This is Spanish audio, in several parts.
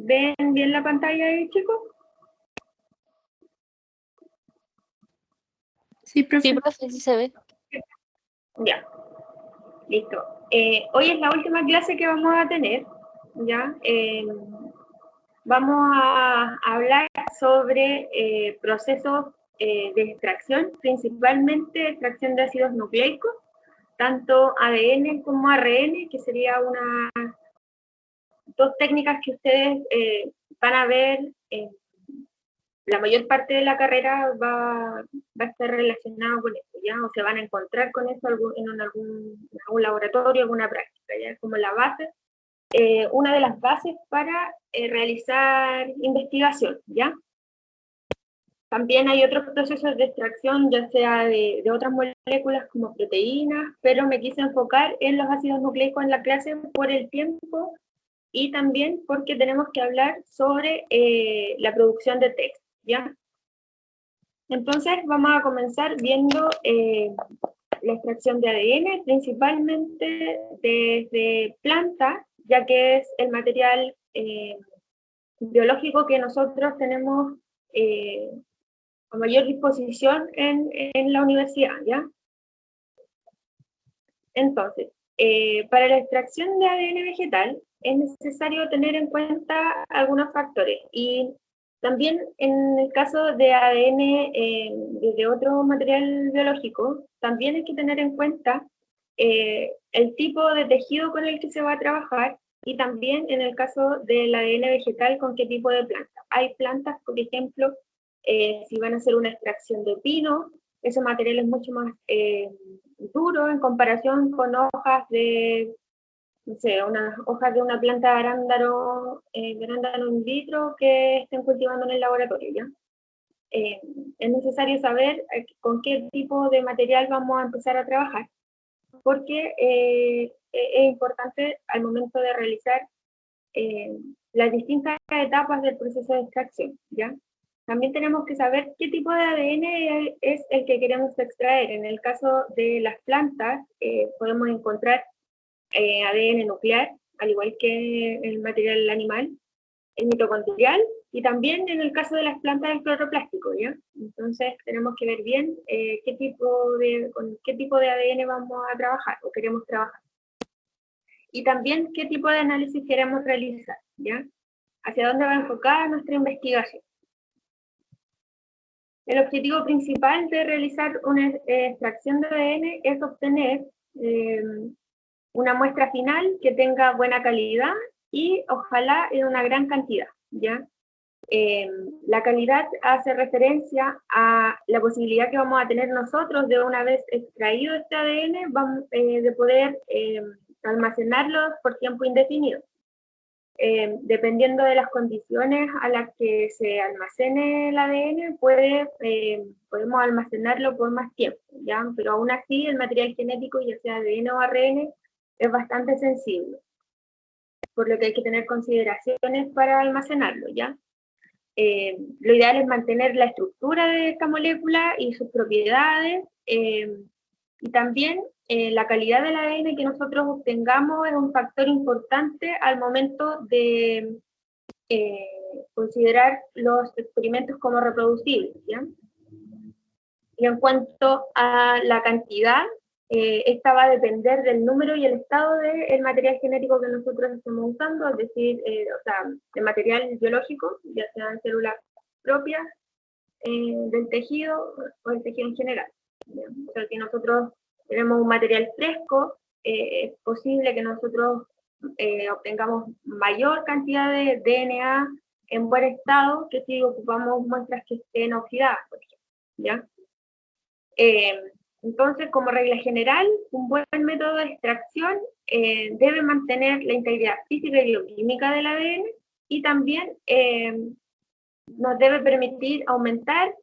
¿Ven bien la pantalla ahí, chicos? Sí, profe. Sí, profe, sí se ve. Ya, listo. Hoy es la última clase que vamos a tener, ¿ya? Vamos a hablar sobre procesos de extracción, principalmente extracción de ácidos nucleicos, tanto ADN como ARN, que sería dos técnicas que ustedes van a ver. La mayor parte de la carrera va a estar relacionada con esto, ¿ya? O se van a encontrar con eso en algún laboratorio, alguna práctica, ¿ya? Como la base, una de las bases para realizar investigación, ¿ya? También hay otros procesos de extracción, ya sea de otras moléculas como proteínas, pero me quise enfocar en los ácidos nucleicos en la clase por el tiempo y también porque tenemos que hablar sobre la producción de texto, ¿ya? Entonces vamos a comenzar viendo la extracción de ADN, principalmente desde plantas, ya que es el material biológico que nosotros tenemos a mayor disposición en la universidad, ¿ya? Entonces, para la extracción de ADN vegetal es necesario tener en cuenta algunos factores y también en el caso de ADN de otro material biológico, también hay que tener en cuenta el tipo de tejido con el que se va a trabajar y también en el caso del ADN vegetal con qué tipo de planta. Hay plantas, por ejemplo, si van a hacer una extracción de pino, ese material es mucho más duro en comparación con hojas de, no sé, unas hojas de una planta de arándano in vitro que estén cultivando en el laboratorio, ¿ya? Es necesario saber con qué tipo de material vamos a empezar a trabajar, porque es importante al momento de realizar las distintas etapas del proceso de extracción, ¿ya? También tenemos que saber qué tipo de ADN es el que queremos extraer. En el caso de las plantas, podemos encontrar ADN nuclear, al igual que el material animal, el mitocondrial, y también en el caso de las plantas el cloroplástico, ¿ya? Entonces tenemos que ver bien con qué tipo de ADN vamos a trabajar o queremos trabajar. Y también qué tipo de análisis queremos realizar, ¿ya? Hacia dónde va enfocada nuestra investigación. El objetivo principal de realizar una extracción de ADN es obtener una muestra final que tenga buena calidad y ojalá en una gran cantidad, ¿ya? La calidad hace referencia a la posibilidad que vamos a tener nosotros de una vez extraído este ADN, de poder almacenarlo por tiempo indefinido. Dependiendo de las condiciones a las que se almacene el ADN, podemos almacenarlo por más tiempo, ¿ya? Pero aún así el material genético, ya sea ADN o ARN, es bastante sensible, por lo que hay que tener consideraciones para almacenarlo, ¿ya? Lo ideal es mantener la estructura de esta molécula y sus propiedades, y también la calidad del ADN que nosotros obtengamos es un factor importante al momento de considerar los experimentos como reproducibles, ¿ya? Y en cuanto a la cantidad, esta va a depender del número y el estado del material genético que nosotros estemos usando, es decir, o sea, de material biológico, ya sean células propias del tejido o el tejido en general. O sea, si nosotros tenemos un material fresco, es posible que nosotros obtengamos mayor cantidad de DNA en buen estado que si ocupamos muestras que estén oxidadas, por ejemplo, ¿ya? Entonces, como regla general, un buen método de extracción debe mantener la integridad física y bioquímica del ADN y también nos debe permitir aumentar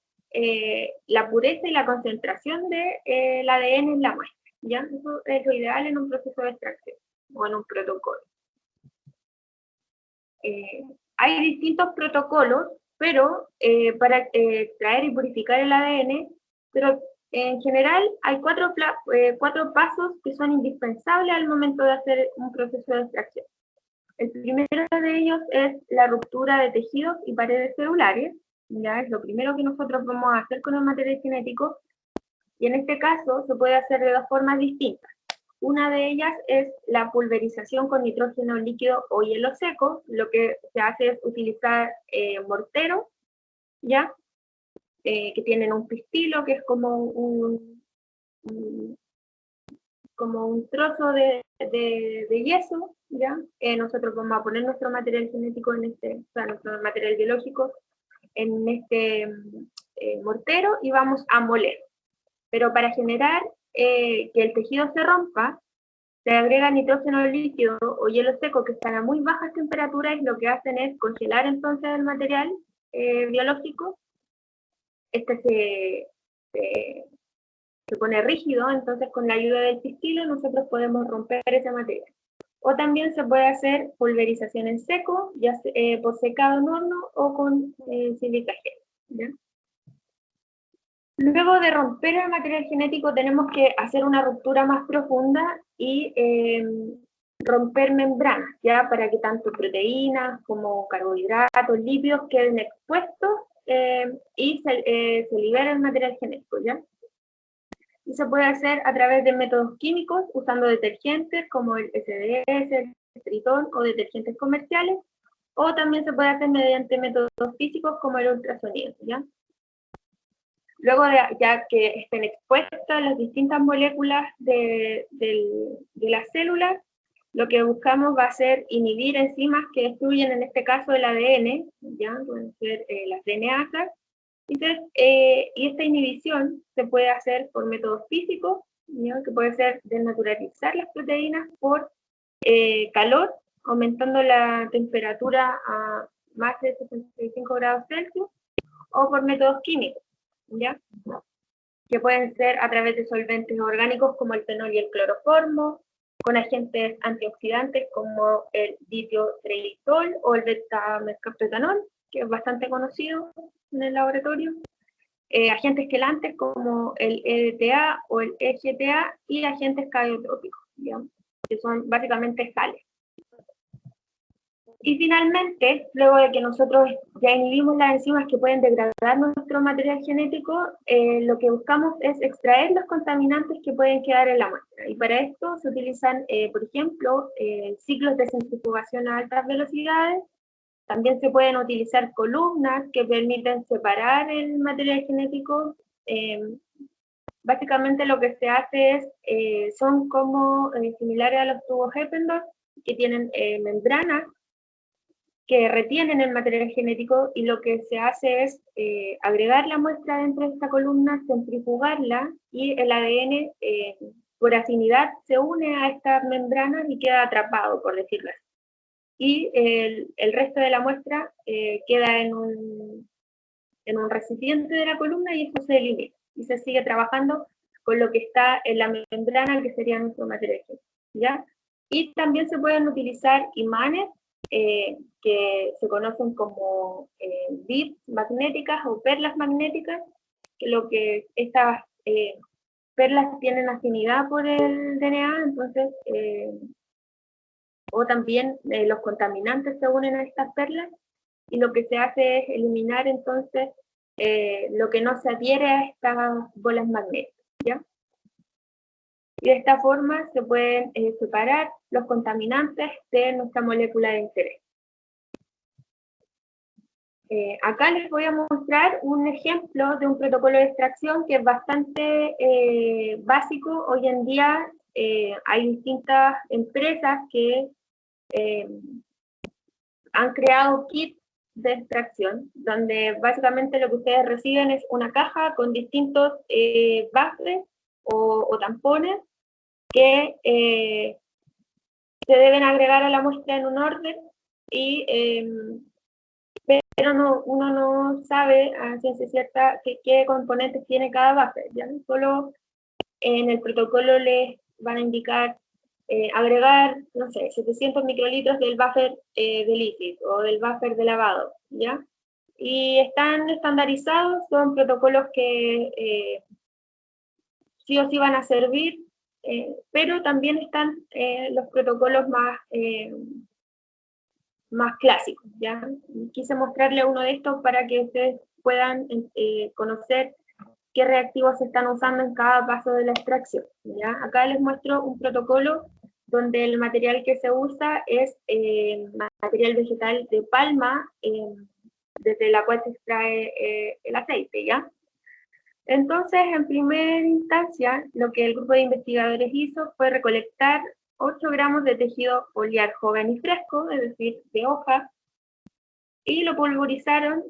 la pureza y la concentración del ADN en la muestra, ¿ya? Eso es lo ideal en un proceso de extracción o en un protocolo. Hay distintos protocolos, pero para extraer y purificar el ADN, pero en general hay cuatro pasos que son indispensables al momento de hacer un proceso de extracción. El primero de ellos es la ruptura de tejidos y paredes celulares, ya es lo primero que nosotros vamos a hacer con el material genético, y en este caso se puede hacer de dos formas distintas. Una de ellas es la pulverización con nitrógeno líquido o hielo seco. Lo que se hace es utilizar morteros, ¿ya? Que tienen un pistilo, que es como un trozo de yeso, ¿ya? Nosotros vamos a poner nuestro material genético o sea, nuestro material biológico en este mortero y vamos a moler. Pero para generar que el tejido se rompa, se agrega nitrógeno líquido o hielo seco que están a muy bajas temperaturas y lo que hacen es congelar entonces el material biológico. Este se pone rígido, entonces con la ayuda del pistilo nosotros podemos romper ese material. O también se puede hacer pulverización en seco, ya por secado en horno o con sílica gel, ¿ya? Luego de romper el material genético tenemos que hacer una ruptura más profunda y romper membranas, ya para que tanto proteínas como carbohidratos, lípidos queden expuestos y se libere el material genético, ¿ya? Y se puede hacer a través de métodos químicos, usando detergentes como el SDS, el Tritón o detergentes comerciales, o también se puede hacer mediante métodos físicos como el ultrasonido, ¿ya? Luego de ya que estén expuestas las distintas moléculas de las células, lo que buscamos va a ser inhibir enzimas que destruyen, en este caso, el ADN, ¿ya? Pueden ser las DNAsas. Entonces, y esta inhibición se puede hacer por métodos físicos, ¿ya? Que puede ser desnaturalizar las proteínas por calor, aumentando la temperatura a más de 65 grados Celsius, o por métodos químicos, ¿ya? Que pueden ser a través de solventes orgánicos como el fenol y el cloroformo, con agentes antioxidantes como el ditiotreitol o el beta-mercaptoetanol, que es bastante conocido en el laboratorio, agentes quelantes como el EDTA o el EGTA y agentes cariotrópicos, digamos, que son básicamente sales. Y finalmente, luego de que nosotros ya inhibimos las enzimas que pueden degradar nuestro material genético, lo que buscamos es extraer los contaminantes que pueden quedar en la muestra. Y para esto se utilizan, por ejemplo, ciclos de centrifugación a altas velocidades. También se pueden utilizar columnas que permiten separar el material genético. Básicamente lo que se hace es, son como similares a los tubos Eppendorf, que tienen membranas que retienen el material genético, y lo que se hace es agregar la muestra dentro de esta columna, centrifugarla, y el ADN por afinidad se une a estas membranas y queda atrapado, por decirlo así. Y el resto de la muestra queda en un recipiente de la columna y esto se elimina. Y se sigue trabajando con lo que está en la membrana, que sería nuestro material genético, ¿ya? Y también se pueden utilizar imanes que se conocen como bits magnéticas o perlas magnéticas, que lo que estas perlas tienen afinidad por el DNA, entonces, o también los contaminantes se unen a estas perlas, y lo que se hace es eliminar entonces lo que no se adhiere a estas bolas magnéticas, ¿ya? Y de esta forma se pueden separar los contaminantes de nuestra molécula de interés. Acá les voy a mostrar un ejemplo de un protocolo de extracción que es bastante básico. Hoy en día hay distintas empresas que han creado kits de extracción, donde básicamente lo que ustedes reciben es una caja con distintos buffers o tampones que se deben agregar a la muestra en un orden, pero uno no sabe a ciencia cierta qué componentes tiene cada buffer, ¿ya? Solo en el protocolo les van a indicar agregar, no sé, 700 microlitros del buffer de líquido o del buffer de lavado, ¿ya? Y están estandarizados, son protocolos que sí o sí van a servir, pero también están los protocolos más más clásicos, ¿ya? Quise mostrarle uno de estos para que ustedes puedan conocer qué reactivos se están usando en cada paso de la extracción, ¿ya? Acá les muestro un protocolo donde el material que se usa es material vegetal de palma, desde la cual se extrae el aceite, ¿ya? Entonces, en primera instancia, lo que el grupo de investigadores hizo fue recolectar 8 gramos de tejido foliar joven y fresco, es decir, de hoja, y lo pulverizaron,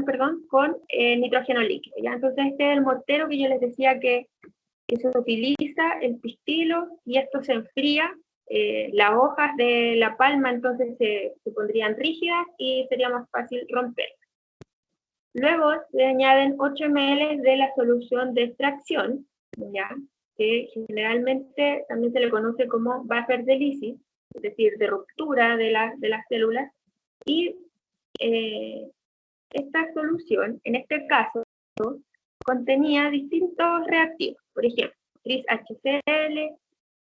perdón, con nitrógeno líquido, ¿ya? Entonces, este es el mortero que yo les decía que se utiliza, el pistilo, y esto se enfría. Las hojas de la palma entonces se pondrían rígidas y sería más fácil romper. Luego se añaden 8 ml de la solución de extracción, ¿ya? Que generalmente también se le conoce como buffer de lisis, es decir, de ruptura de las células, y esta solución, en este caso, contenía distintos reactivos, por ejemplo, tris-HCl,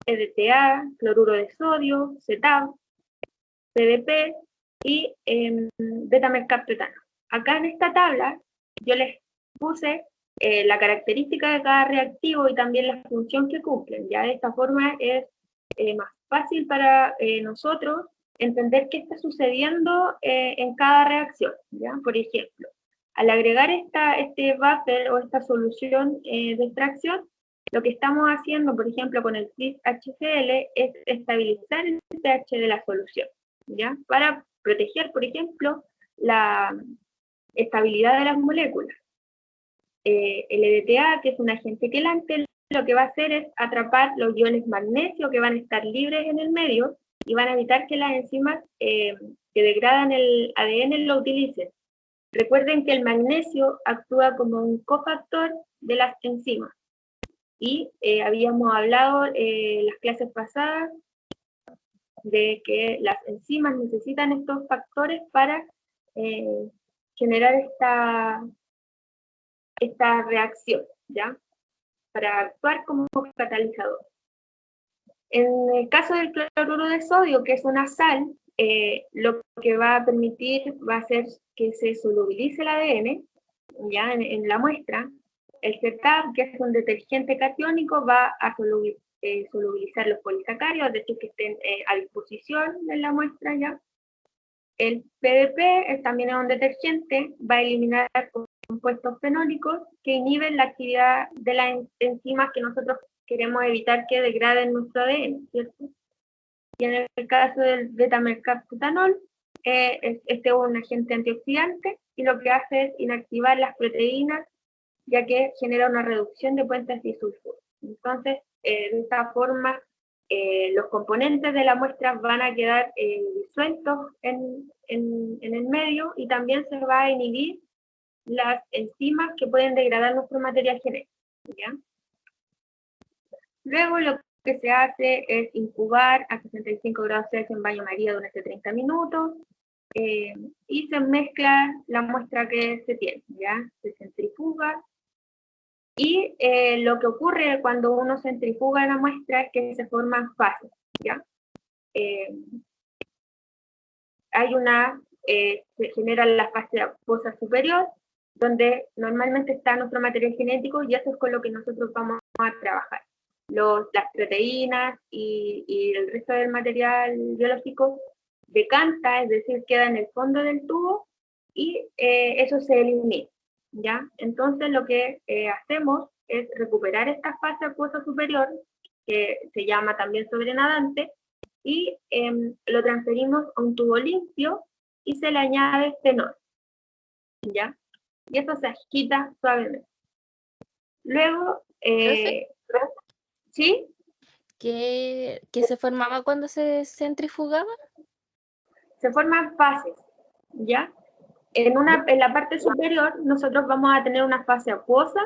EDTA, cloruro de sodio, CETAP, PDP y betamercaptotano. Acá en esta tabla yo les puse la característica de cada reactivo y también la función que cumplen. Ya de esta forma es más fácil para nosotros entender qué está sucediendo en cada reacción. ¿Ya? Por ejemplo, al agregar este buffer o esta solución de extracción, lo que estamos haciendo, por ejemplo, con el tris-HCl es estabilizar el pH de la solución, ¿ya? Para proteger, por ejemplo, la estabilidad de las moléculas. El EDTA, que es un agente quelante, lo que va a hacer es atrapar los iones magnesio que van a estar libres en el medio y van a evitar que las enzimas que degradan el ADN lo utilicen. Recuerden que el magnesio actúa como un cofactor de las enzimas. Y habíamos hablado en las clases pasadas de que las enzimas necesitan estos factores para generar esta reacción, ¿ya? Para actuar como catalizador. En el caso del cloruro de sodio, que es una sal, lo que va a permitir va a ser que se solubilice el ADN, ya en la muestra. El CETAP, que es un detergente catiónico, va a solubilizar los polisacáridos, es decir, que estén a disposición en la muestra ya. El PDP también es un detergente, va a eliminar compuestos fenólicos que inhiben la actividad de las enzimas que nosotros queremos evitar que degraden nuestro ADN, ¿cierto? Y en el caso del betamercaptoptanol, este es un agente antioxidante y lo que hace es inactivar las proteínas, ya que genera una reducción de puentes disulfuros. Entonces, de esta forma, los componentes de la muestra van a quedar disueltos en el medio y también se va a inhibir las enzimas que pueden degradar nuestro material genético, ¿ya? Luego lo que se hace es incubar a 65 grados Celsius en baño María durante 30 minutos y se mezcla la muestra que se tiene, ¿ya? Se centrifuga y lo que ocurre cuando uno centrifuga la muestra es que se forman fases, ¿ya? Se genera la fase acuosa superior, donde normalmente está nuestro material genético y eso es con lo que nosotros vamos a trabajar. Las proteínas y el resto del material biológico decanta, es decir, queda en el fondo del tubo y eso se elimina, ¿ya? Entonces lo que hacemos es recuperar esta fase acuosa superior, que se llama también sobrenadante, y lo transferimos a un tubo limpio y se le añade fenol, ¿ya? Y eso se agita suavemente. Luego, ¿sí? ¿Qué se formaba cuando se centrifugaba? Se forman fases, ¿ya? En la parte superior nosotros vamos a tener una fase acuosa,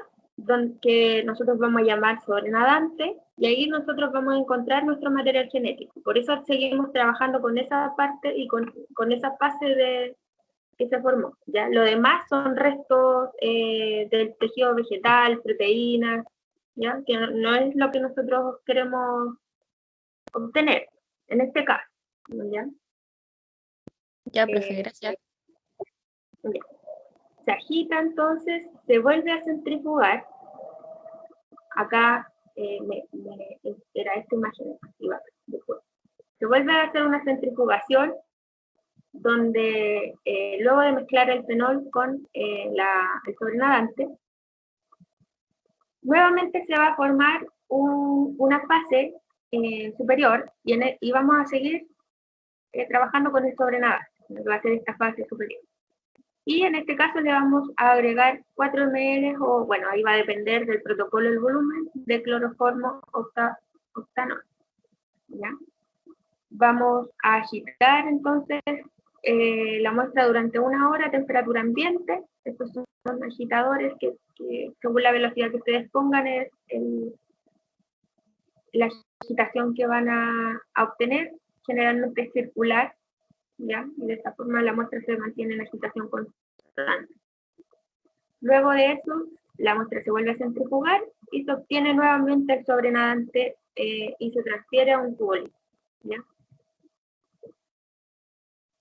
que nosotros vamos a llamar sobrenadante, y ahí nosotros vamos a encontrar nuestro material genético. Por eso seguimos trabajando con esa parte y con esa fase que se formó, ¿ya? Lo demás son restos del tejido vegetal, proteínas, ¿ya? Que no es lo que nosotros queremos obtener, en este caso, ¿ya? Ya, profe, gracias. Ya. Se agita entonces, se vuelve a centrifugar. Acá era esta imagen. Después. Se vuelve a hacer una centrifugación donde luego de mezclar el fenol con el sobrenadante, nuevamente se va a formar una fase superior y vamos a seguir trabajando con el sobrenadante, que va a ser esta fase superior. Y en este caso le vamos a agregar 4 ml, o bueno, ahí va a depender del protocolo el volumen, de cloroformo octanol. ¿Ya? Vamos a agitar entonces la muestra durante 1 hora a temperatura ambiente. Estos son agitadores que según la velocidad que ustedes pongan es la agitación que van a obtener, generalmente es circular, ¿ya? Y de esta forma la muestra se mantiene en agitación constante. Luego de eso, la muestra se vuelve a centrifugar y se obtiene nuevamente el sobrenadante y se transfiere a un tubo limpio, ¿ya?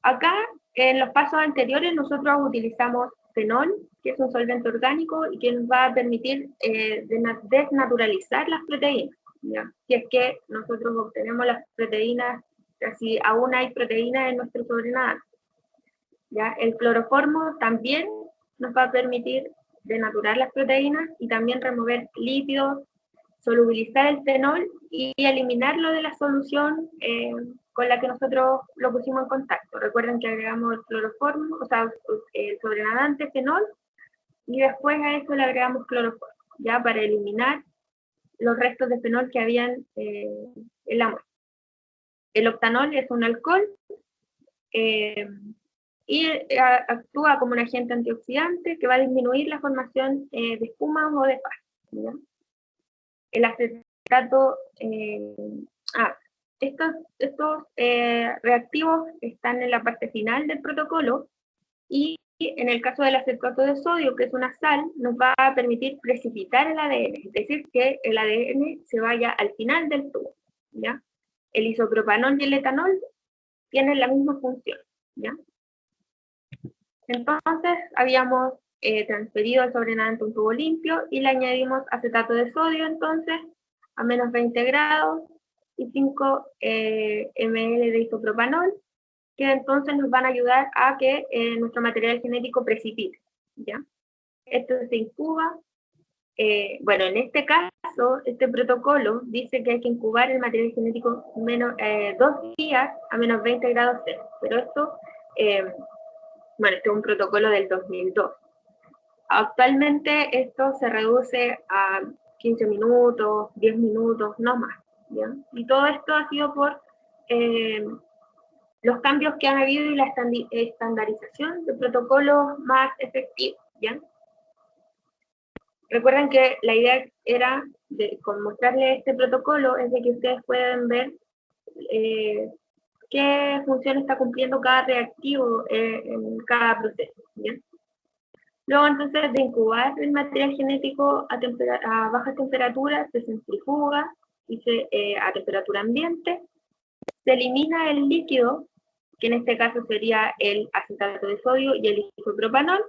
Acá, en los pasos anteriores, nosotros utilizamos fenol, que es un solvente orgánico y que nos va a permitir desnaturalizar las proteínas, ¿ya? Si es que nosotros obtenemos las proteínas, si aún hay proteínas en nuestro sobrenadante, ¿ya? El cloroformo también nos va a permitir denaturar las proteínas y también remover lípidos, solubilizar el fenol y eliminarlo de la solución con la que nosotros lo pusimos en contacto. Recuerden que agregamos el cloroformo, o sea, el sobrenadante fenol, y después a eso le agregamos cloroformo, ya para eliminar los restos de fenol que habían en la muestra. El octanol es un alcohol y actúa como un agente antioxidante que va a disminuir la formación de espumas o de pastas, ¿ya? El acetato, estos reactivos están en la parte final del protocolo y en el caso del acetato de sodio, que es una sal, nos va a permitir precipitar el ADN, es decir, que el ADN se vaya al final del tubo, ¿ya? El isopropanol y el etanol tienen la misma función, ¿ya? Entonces, habíamos transferido el sobrenadante a un tubo limpio y le añadimos acetato de sodio, entonces, a menos 20 grados y 5 ml de isopropanol, que entonces nos van a ayudar a que nuestro material genético precipite, ¿ya? Esto se incuba. Bueno, en este caso, este protocolo dice que hay que incubar el material genético 2 días a menos 20 grados Celsius, pero esto, bueno, este es un protocolo del 2002. Actualmente esto se reduce a 15 minutos, 10 minutos, no más, ¿ya? Y todo esto ha sido por los cambios que han habido y la estandarización de protocolos más efectivos, ¿ya? Recuerden que la idea era, con mostrarles este protocolo, es de que ustedes pueden ver qué función está cumpliendo cada reactivo en cada proceso, ¿ya? Luego, entonces, de incubar el material genético a bajas temperaturas, se centrifuga y a temperatura ambiente, se elimina el líquido, que en este caso sería el acetato de sodio y el isopropanol,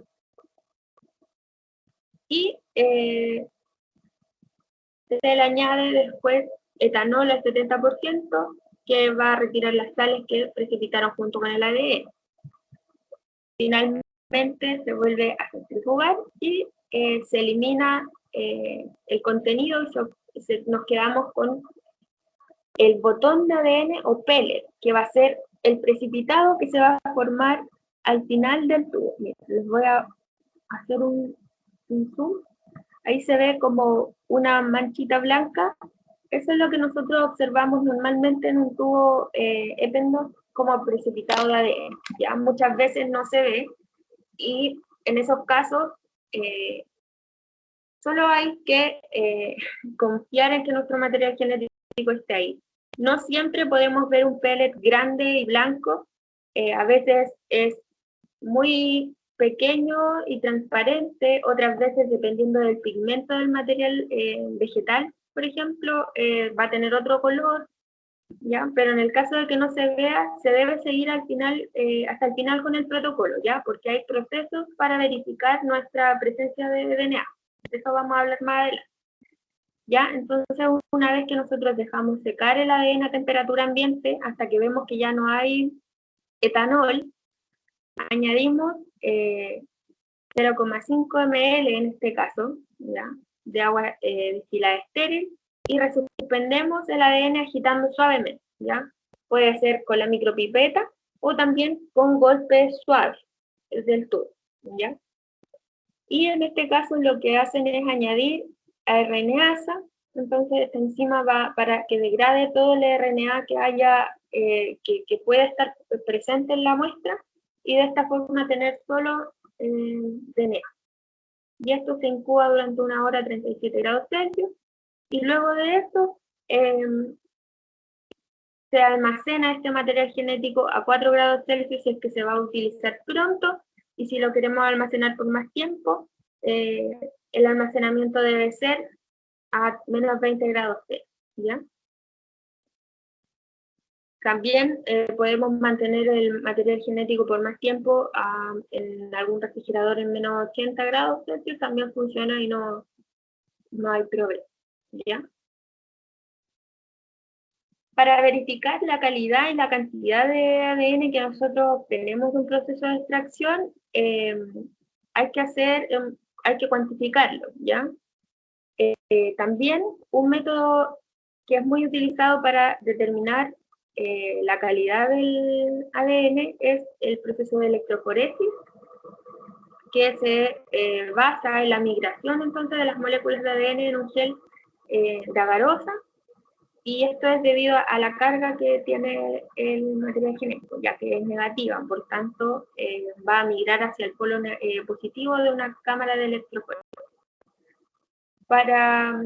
y se le añade después etanol al 70%, que va a retirar las sales que precipitaron junto con el ADN. Finalmente se vuelve a centrifugar y se elimina el contenido y nos quedamos con el botón de ADN o pellet, que va a ser el precipitado que se va a formar al final del tubo. Miren, les voy a hacer un zoom. Ahí se ve como una manchita blanca. Eso es lo que nosotros observamos normalmente en un tubo Eppendorf como precipitado de ADN. Ya muchas veces no se ve y en esos casos solo hay que confiar en que nuestro material genético esté ahí. No siempre podemos ver un pellet grande y blanco, a veces es muy pequeño y transparente, otras veces dependiendo del pigmento del material vegetal, por ejemplo, va a tener otro color, ¿ya? Pero en el caso de que no se vea, se debe seguir al final, hasta el final con el protocolo, ¿ya? Porque hay procesos para verificar nuestra presencia de DNA. De eso vamos a hablar más adelante. ¿Ya? Entonces, una vez que nosotros dejamos secar el ADN a temperatura ambiente, hasta que vemos que ya no hay etanol, añadimos 0,5 ml en este caso, ¿ya? De agua destilada estéril, y resuspendemos el ADN agitando suavemente, ¿ya? Puede ser con la micropipeta o también con golpes suaves del tubo, ¿ya? Y en este caso lo que hacen es añadir RNasa, entonces esta enzima va para que degrade todo el RNA que haya, que pueda estar presente en la muestra, y de esta forma tener solo DNA. Y esto se incuba durante 1 hora a 37 grados Celsius, y luego de eso se almacena este material genético a 4 grados Celsius si es que se va a utilizar pronto, y si lo queremos almacenar por más tiempo, el almacenamiento debe ser a menos 20 grados Celsius, ¿ya? También podemos mantener el material genético por más tiempo en algún refrigerador en menos 80 grados Celsius, también funciona y no hay problema, ¿ya? Para verificar la calidad y la cantidad de ADN que nosotros obtenemos de un proceso de extracción, hay que cuantificarlo, ¿ya? También un método que es muy utilizado para determinar la calidad del ADN es el proceso de electroforesis, que se basa en la migración entonces de las moléculas de ADN en un gel de agarosa, y esto es debido a la carga que tiene el material genético, ya que es negativa, por tanto va a migrar hacia el polo positivo de una cámara de electroforesis. Para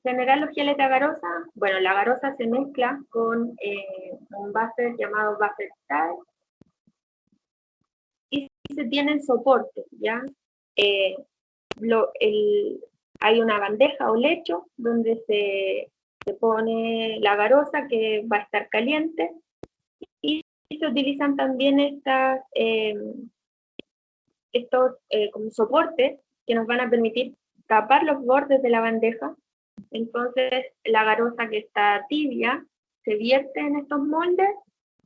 generar los geles de agarosa, bueno, la agarosa se mezcla con un buffer llamado buffer tag, y se tienen soportes, ¿ya? Hay una bandeja o lecho donde se pone la agarosa, que va a estar caliente, y se utilizan también estos como soportes que nos van a permitir tapar los bordes de la bandeja. Entonces la garosa que está tibia se vierte en estos moldes,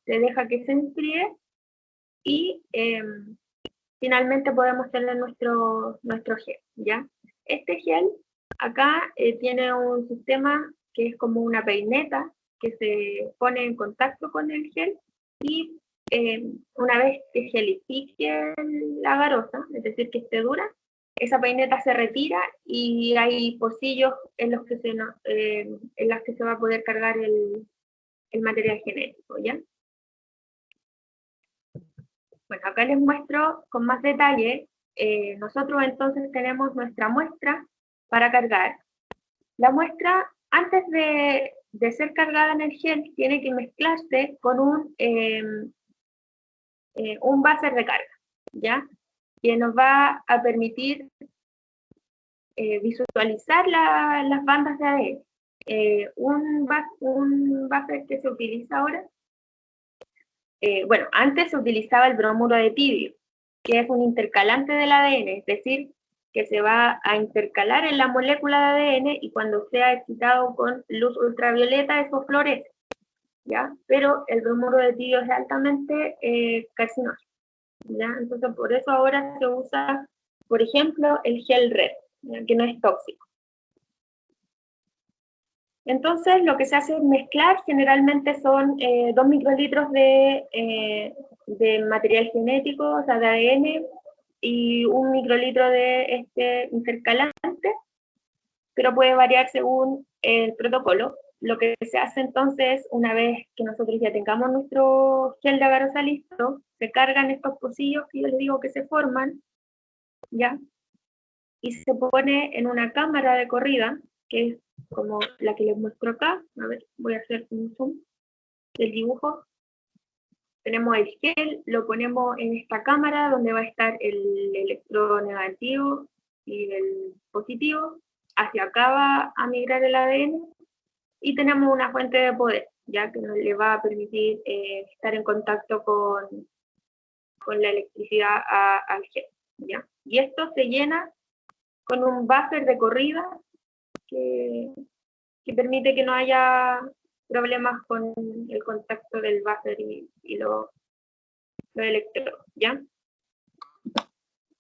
se deja que se enfríe, y finalmente podemos tener nuestro gel, ¿ya? Este gel acá tiene un sistema que es como una peineta que se pone en contacto con el gel, y una vez que gelifique la garosa, es decir, que esté dura, esa peineta se retira y hay pocillos en los que en las que se va a poder cargar el material genético, ¿ya? Bueno, acá les muestro con más detalle. Nosotros entonces tenemos nuestra muestra para cargar. La muestra, antes de ser cargada en el gel, tiene que mezclarse con un buzzer de carga, ¿ya? Que nos va a permitir visualizar las bandas de ADN. Un buffer que se utiliza ahora, bueno, antes se utilizaba el bromuro de tidio, que es un intercalante del ADN, es decir, que se va a intercalar en la molécula de ADN, y cuando sea excitado con luz ultravioleta, eso florece, ¿ya? Pero el bromuro de tidio es altamente carcinógeno, ¿ya? Entonces, por eso ahora se usa, por ejemplo, el gel red, ¿ya? Que no es tóxico. Entonces, lo que se hace es mezclar, generalmente son 2 microlitros de material genético, o sea, de ADN, y 1 microlitro de este intercalante, pero puede variar según el protocolo. Lo que se hace entonces, una vez que nosotros ya tengamos nuestro gel de agarosa listo, se cargan estos pocillos que yo les digo que se forman, ¿ya? Y se pone en una cámara de corrida, que es como la que les muestro acá. A ver, voy a hacer un zoom del dibujo. Tenemos el gel, lo ponemos en esta cámara donde va a estar el electrodo negativo y el positivo. Hacia acá va a migrar el ADN, y tenemos una fuente de poder, ya que nos le va a permitir estar en contacto con la electricidad al gel, ¿ya? Y esto se llena con un buffer de corrida que permite que no haya problemas con el contacto del buffer y los electrodos, ¿ya?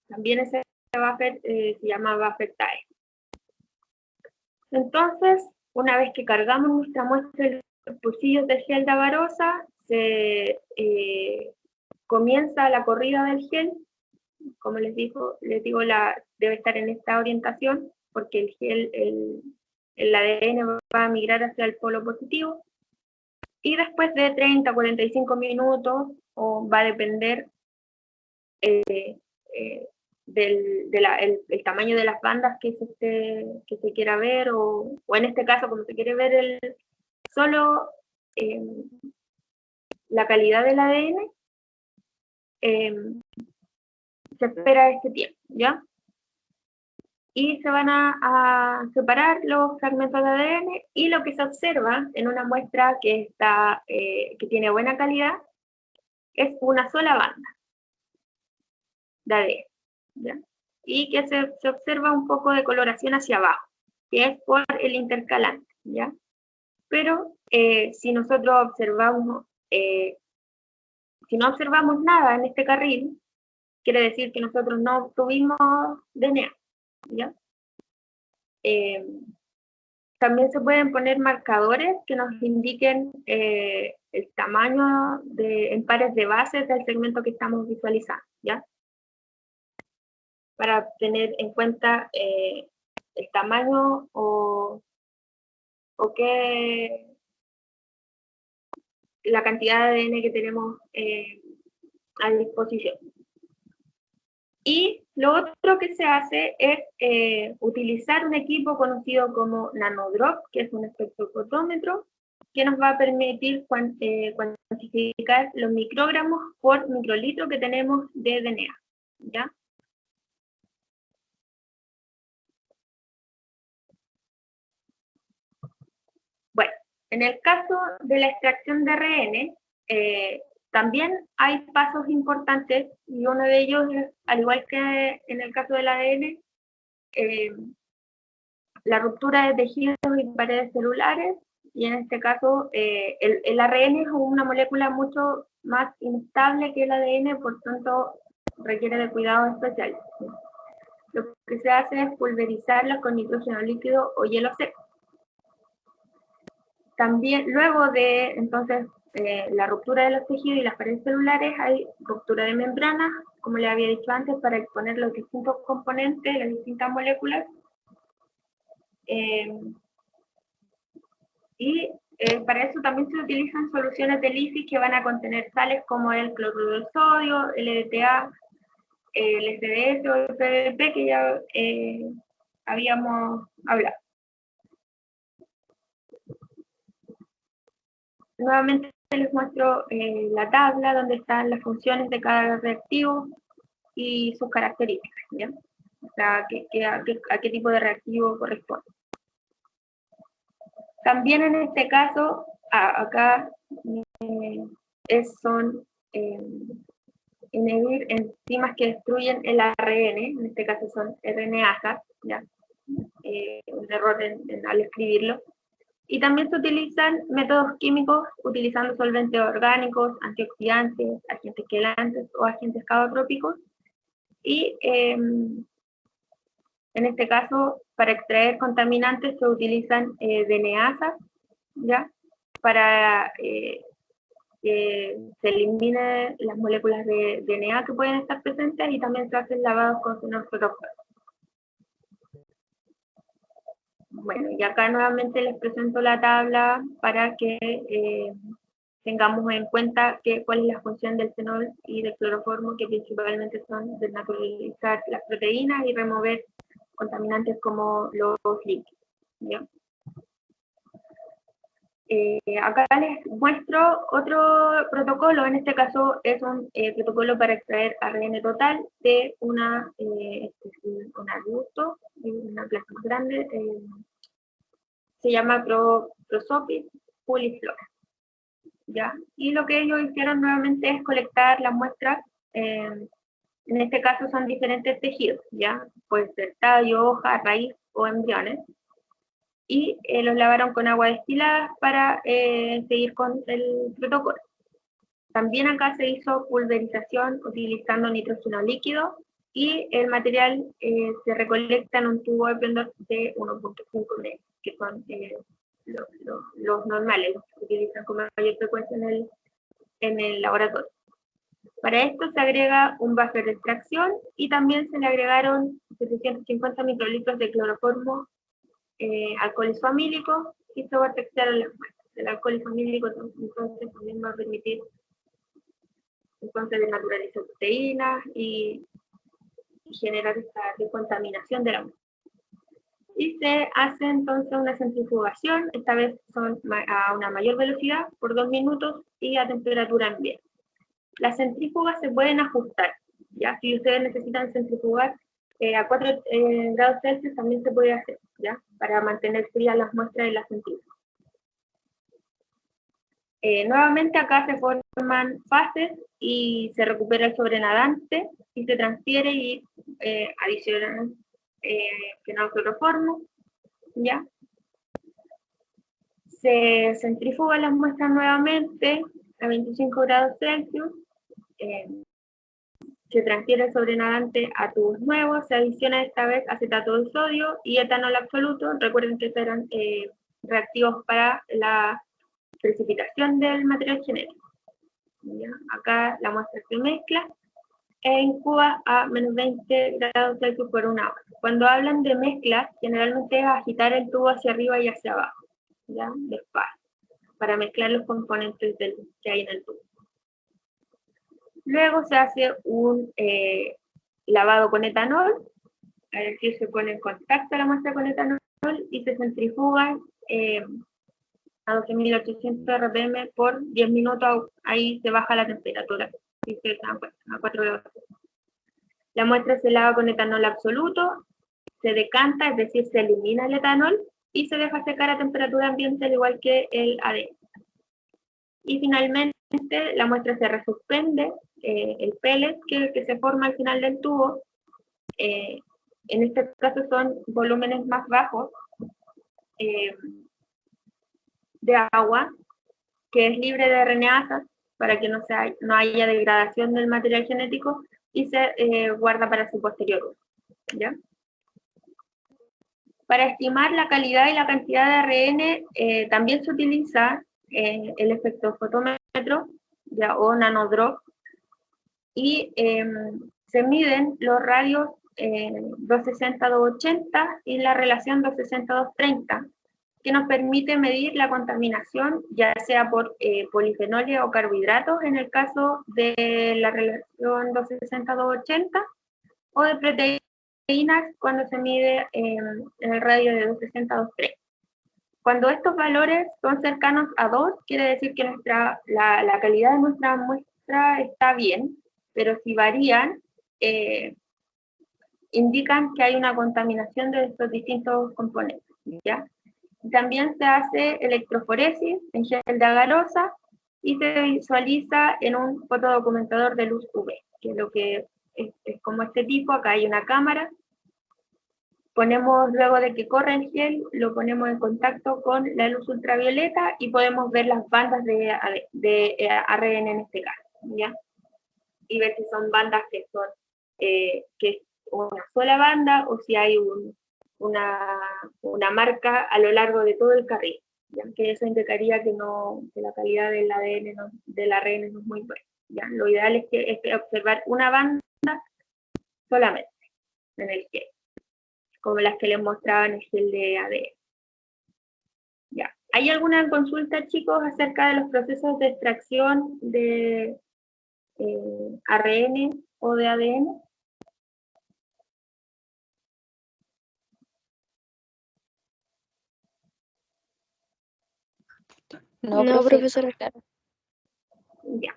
También ese buffer se llama buffer tie. Entonces, una vez que cargamos nuestra muestra de los pocillos de gel de agarosa, se comienza la corrida del gel. Como les digo, debe estar en esta orientación, porque el gel, el ADN va a migrar hacia el polo positivo, y después de 30 a 45 minutos, o va a depender del tamaño de las bandas que se quiera ver, o en este caso, como se quiere ver solo la calidad del ADN, se espera este tiempo, ¿ya? Y se van a separar los fragmentos de ADN, y lo que se observa en una muestra que tiene buena calidad es una sola banda de ADN, ¿ya? Y que se observa un poco de coloración hacia abajo, que es por el intercalante, ¿ya? Pero si nosotros observamos, si no observamos nada en este carril, quiere decir que nosotros no obtuvimos DNA, ¿ya? También se pueden poner marcadores que nos indiquen el tamaño en pares de bases del segmento que estamos visualizando, ¿ya? Para tener en cuenta el tamaño o la cantidad de ADN que tenemos a disposición. Y lo otro que se hace es utilizar un equipo conocido como nanodrop, que es un espectrofotómetro, que nos va a permitir cuantificar los microgramos por microlitro que tenemos de DNA, ¿ya? Bueno, en el caso de la extracción de ARN, también hay pasos importantes, y uno de ellos, al igual que en el caso del ADN, la ruptura de tejidos y paredes celulares, y en este caso el ARN es una molécula mucho más inestable que el ADN, por tanto requiere de cuidados especiales. Lo que se hace es pulverizarlo con nitrógeno líquido o hielo seco. También, luego de entonces la ruptura de los tejidos y las paredes celulares, hay ruptura de membranas, como les había dicho antes, para exponer los distintos componentes, las distintas moléculas. Para eso también se utilizan soluciones de lisis que van a contener sales como el cloruro de sodio, el EDTA, el SDS o el PVP, que ya habíamos hablado. Nuevamente les muestro la tabla donde están las funciones de cada reactivo y sus características, ¿ya? O sea, a qué tipo de reactivo corresponde. También en este caso, acá son inhibir enzimas que destruyen el ARN, en este caso son RNasas, ¿ya? Un error al escribirlo. Y también se utilizan métodos químicos utilizando solventes orgánicos, antioxidantes, agentes quelantes o agentes cauotrópicos. Y en este caso, para extraer contaminantes se utilizan DNasas, ¿ya? Para que se eliminen las moléculas de DNA que pueden estar presentes, y también se hacen lavados con fenolfetoxato. Bueno, y acá nuevamente les presento la tabla para que tengamos en cuenta cuál es la función del fenol y del cloroformo, que principalmente son desnaturalizar las proteínas y remover contaminantes como los líquidos, ¿ya? Acá les muestro otro protocolo. En este caso es un protocolo para extraer ARN total de un adulto, una placa más grande, se llama Prosopis puliflora, ¿ya? Y lo que ellos hicieron nuevamente es colectar las muestras, en este caso son diferentes tejidos, ¿ya? Puede ser tallo, hoja, raíz o embriones, y los lavaron con agua destilada para seguir con el protocolo. También acá se hizo pulverización utilizando nitrógeno líquido y el material se recolecta en un tubo de Prendorf de 1.5 metros, que son los normales, los que se utilizan con mayor frecuencia en el laboratorio. Para esto se agrega un buffer de extracción y también se le agregaron 750 microlitros de cloroformo, alcohol isomílico, y se vortexaron las muestras. El alcohol isomílico entonces también va a permitir entonces desnaturalizar proteínas y generar esta decontaminación de la muestra. Y se hace entonces una centrifugación, esta vez son a una mayor velocidad por 2 minutos y a temperatura ambiente. Las centrífugas se pueden ajustar, ¿ya? Si ustedes necesitan centrifugar a 4 grados Celsius también se puede hacer, ¿ya? Para mantener frías las muestras de la centrífuga. Nuevamente acá se forman fases y se recupera el sobrenadante y se transfiere y adicionan fenolcloroformo, ¿ya? Se centrifugan las muestras nuevamente a 25 grados Celsius, se transfiere el sobrenadante a tubos nuevos, se adiciona esta vez acetato de sodio y etanol absoluto. Recuerden que estos eran reactivos para la precipitación del material genético. ¿Ya? Acá la muestra se mezcla e incuba a menos 20 grados Celsius por 1 hora. Cuando hablan de mezcla, generalmente es agitar el tubo hacia arriba y hacia abajo, ¿ya? Despacio, para mezclar los componentes que hay en el tubo. Luego se hace un lavado con etanol, es decir, se pone en contacto la muestra con etanol y se centrifuga a 12.800 RPM por 10 minutos, ahí se baja la temperatura, si se dan cuenta, a 4 grados. La muestra se lava con etanol absoluto, se decanta, es decir, se elimina el etanol y se deja secar a temperatura ambiente al igual que el ADN. Y finalmente la muestra se resuspende, el pellet que se forma al final del tubo, en este caso son volúmenes más bajos de agua, que es libre de RNAsas para que no haya degradación del material genético y se guarda para su posterior uso, ¿ya? Para estimar la calidad y la cantidad de ARN también se utiliza el espectrofotómetro, ¿ya? O nanodrop, y se miden los radios 260-280 y la relación 260-230, que nos permite medir la contaminación, ya sea por polifenoles o carbohidratos, en el caso de la relación 260-280, o de proteínas cuando se mide en el radio de 260-230. Cuando estos valores son cercanos a 2, quiere decir que la calidad de nuestra muestra está bien, pero si varían, indican que hay una contaminación de estos distintos componentes, ¿ya? También se hace electroforesis en gel de agarosa y se visualiza en un fotodocumentador de luz UV, que es lo que es como este tipo. Acá hay una cámara. Ponemos, luego de que corre el gel, lo ponemos en contacto con la luz ultravioleta y podemos ver las bandas de ARN en este caso, ¿ya? Y ver si son bandas que son que es una sola banda o si hay una marca a lo largo de todo el carril, ¿ya? Que eso indicaría que la calidad del ADN del ARN no es muy buena, ¿ya? Lo ideal es que observar una banda solamente en el gel, como las que les mostraba en el gel de ADN. ¿Ya? ¿Hay alguna consulta, chicos, acerca de los procesos de extracción de ARN o de ADN? No, profesora, claro. Ya.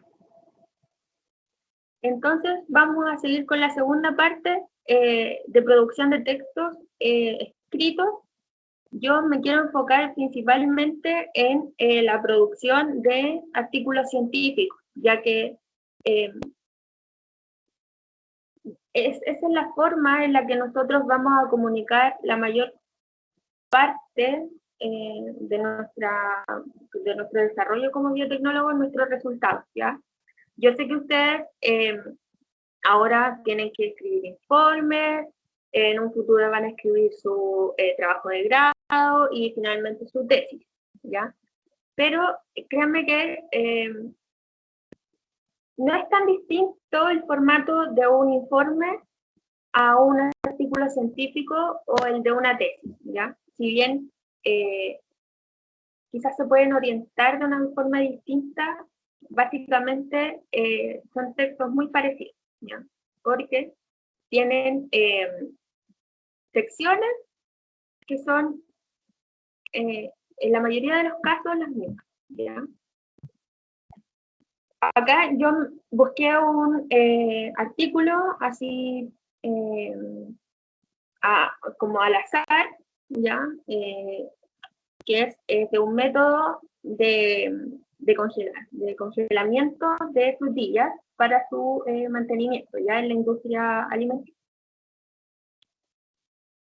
Entonces, vamos a seguir con la segunda parte de producción de textos escritos, yo me quiero enfocar principalmente en la producción de artículos científicos, ya que esa es la forma en la que nosotros vamos a comunicar la mayor parte de nuestro desarrollo como biotecnólogos, nuestros resultados, ¿ya? Yo sé que ustedes ahora tienen que escribir informes, en un futuro van a escribir su trabajo de grado y finalmente su tesis, ¿ya? Pero créanme que no es tan distinto el formato de un informe a un artículo científico o el de una tesis, ¿ya? Si bien quizás se pueden orientar de una forma distinta, básicamente son textos muy parecidos, ¿ya? Porque tienen secciones que son, en la mayoría de los casos, las mismas, ¿ya? Acá yo busqué un artículo así como al azar, ¿ya? Que es de un método de congelamiento de frutillas para su mantenimiento, ya en la industria alimenticia.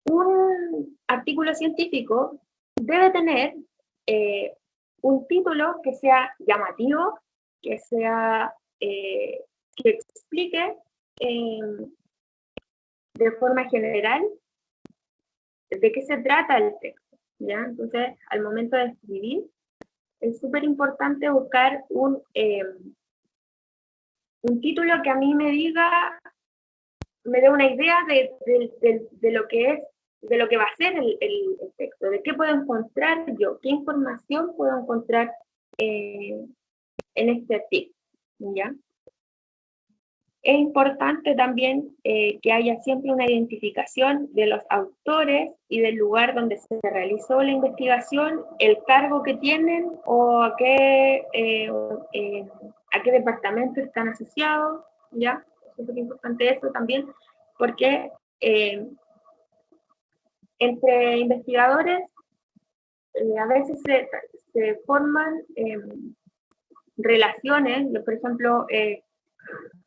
Un artículo científico debe tener un título que sea llamativo, que sea que explique de forma general de qué se trata el texto, ¿ya? Entonces, al momento de escribir, es súper importante buscar un título que a mí me diga, me dé una idea de lo que es, de lo que va a ser el texto, de qué puedo encontrar yo, qué información puedo encontrar en este artículo, ¿ya? Es importante también que haya siempre una identificación de los autores y del lugar donde se realizó la investigación, el cargo que tienen o a qué departamento están asociados, ¿ya? Es súper importante eso también, porque entre investigadores a veces se forman relaciones, por ejemplo,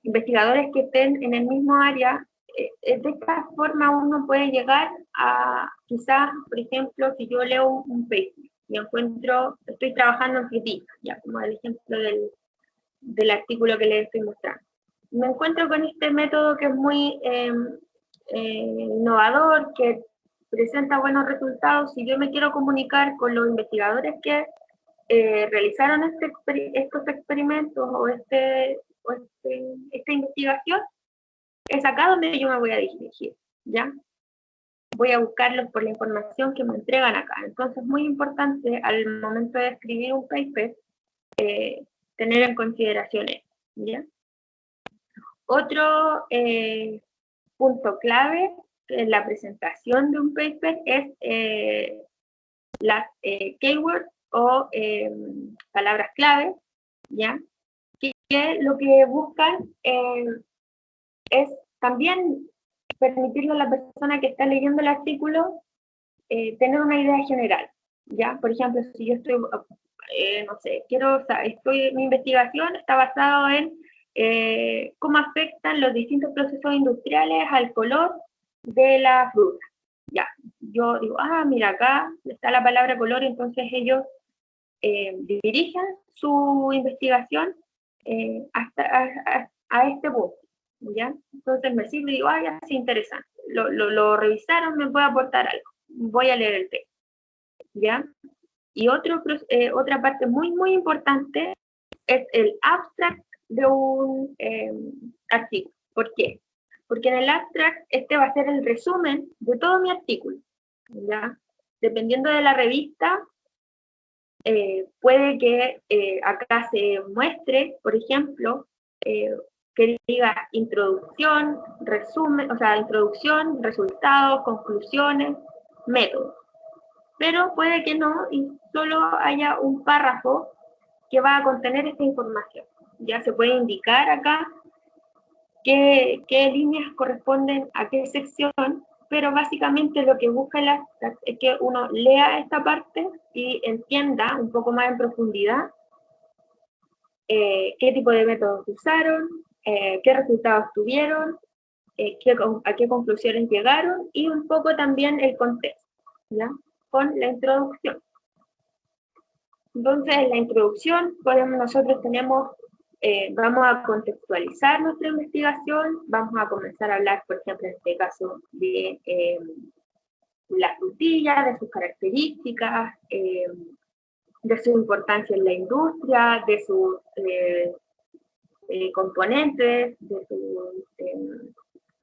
investigadores que estén en el mismo área, de esta forma uno puede llegar a, quizás, por ejemplo, si yo leo un paper y estoy trabajando en frutillas, ya como el ejemplo del artículo que les estoy mostrando. Me encuentro con este método que es muy innovador, que presenta buenos resultados. Si yo me quiero comunicar con los investigadores que realizaron estos experimentos o esta investigación, es acá donde yo me voy a dirigir, ¿ya? Voy a buscarlos por la información que me entregan acá. Entonces es muy importante al momento de escribir un paper tener en consideración eso, ¿ya? Otro punto clave en la presentación de un paper es las keywords o palabras clave, ¿ya? Que lo que buscan es también permitirle a la persona que está leyendo el artículo tener una idea general, ¿ya? Por ejemplo, si yo estoy, no sé, mi investigación está basada en cómo afectan los distintos procesos industriales al color de la fruta. Ya, yo digo, mira, acá está la palabra color, entonces ellos dirigen su investigación a este punto, ¿ya? Entonces me sirve y digo, ya, es interesante. Lo revisaron, me puede aportar algo. Voy a leer el texto, ¿ya? Y otra parte muy, muy importante es el abstract de un artículo. ¿Por qué? Porque en el abstract este va a ser el resumen de todo mi artículo, ¿ya? Dependiendo de la revista, puede que acá se muestre, por ejemplo, que diga introducción, resumen, o sea, introducción, resultados, conclusiones, métodos. Pero puede que no, y solo haya un párrafo que va a contener esta información. Ya se puede indicar acá qué líneas corresponden a qué sección, pero básicamente lo que busca el abstract es que uno lea esta parte y entienda un poco más en profundidad qué tipo de métodos usaron, qué resultados tuvieron, a qué conclusiones llegaron y un poco también el contexto, ¿ya? Con la introducción. Entonces, en la introducción nosotros vamos a contextualizar nuestra investigación, vamos a comenzar a hablar, por ejemplo, en este caso, de la frutilla, de sus características, de su importancia en la industria, de sus componentes, de sus,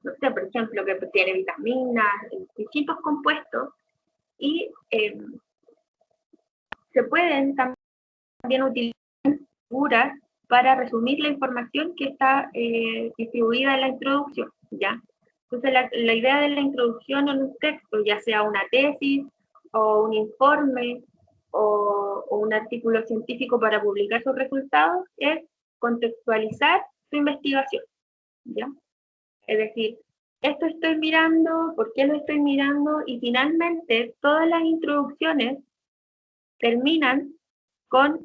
no sé, por ejemplo, que tiene vitaminas, distintos compuestos, y se pueden también utilizar figuras para resumir la información que está distribuida en la introducción, ¿ya? Entonces, la idea de la introducción en un texto, ya sea una tesis o un informe o un artículo científico para publicar sus resultados, es contextualizar su investigación, ¿ya? Es decir, esto estoy mirando, por qué lo estoy mirando, y finalmente todas las introducciones terminan con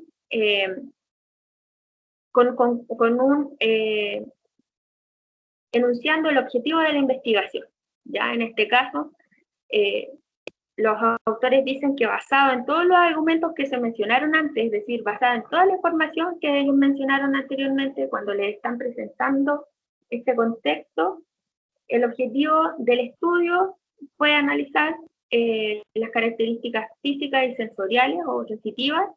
enunciando el objetivo de la investigación. Ya en este caso, los autores dicen que basado en todos los argumentos que se mencionaron antes, es decir, basada en toda la información que ellos mencionaron anteriormente, cuando les están presentando este contexto, el objetivo del estudio fue analizar las características físicas y sensoriales o sensitivas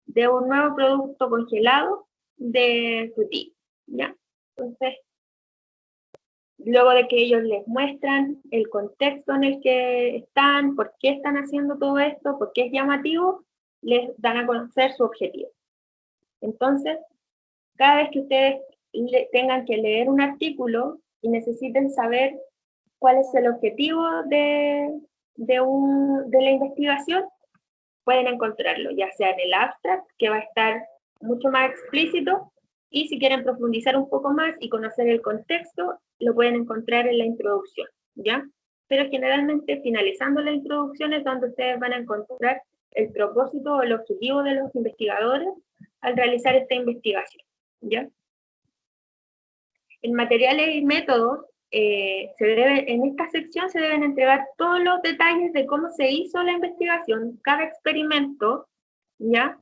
de un nuevo producto congelado de frutilla, ¿ya? Entonces, luego de que ellos les muestran el contexto en el que están, por qué están haciendo todo esto, por qué es llamativo, les dan a conocer su objetivo. Entonces, cada vez que ustedes tengan que leer un artículo y necesiten saber cuál es el objetivo de la investigación, pueden encontrarlo, ya sea en el abstract, que va a estar mucho más explícito, y si quieren profundizar un poco más y conocer el contexto, lo pueden encontrar en la introducción, ¿ya? Pero generalmente finalizando la introducción es donde ustedes van a encontrar el propósito o el objetivo de los investigadores al realizar esta investigación, ¿ya? En materiales y métodos, en esta sección se deben entregar todos los detalles de cómo se hizo la investigación, cada experimento, ¿ya?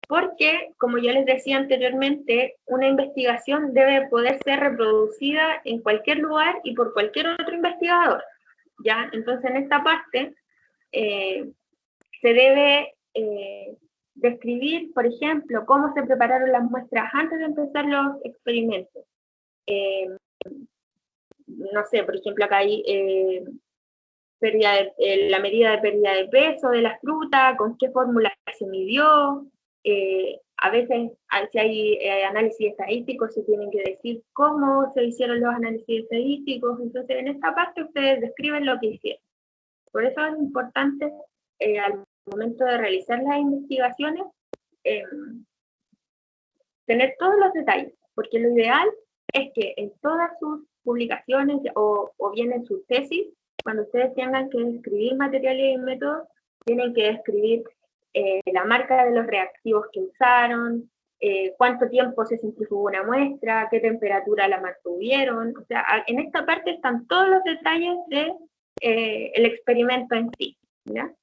Porque, como yo les decía anteriormente, una investigación debe poder ser reproducida en cualquier lugar y por cualquier otro investigador, ¿ya? Entonces, en esta parte se debe describir, por ejemplo, cómo se prepararon las muestras antes de empezar los experimentos. No sé, por ejemplo, acá hay la medida de pérdida de peso de la fruta, con qué fórmula se midió. A veces, si hay análisis estadísticos, se tienen que decir cómo se hicieron los análisis estadísticos. Entonces, en esta parte ustedes describen lo que hicieron. Por eso es importante, al momento de realizar las investigaciones, tener todos los detalles, porque lo ideal es que en todas sus publicaciones o bien en sus tesis, cuando ustedes tengan que describir materiales y métodos, tienen que describir la marca de los reactivos que usaron, cuánto tiempo se centrifugó una muestra, qué temperatura la mantuvieron. O sea, en esta parte están todos los detalles de el experimento en sí, ¿ya?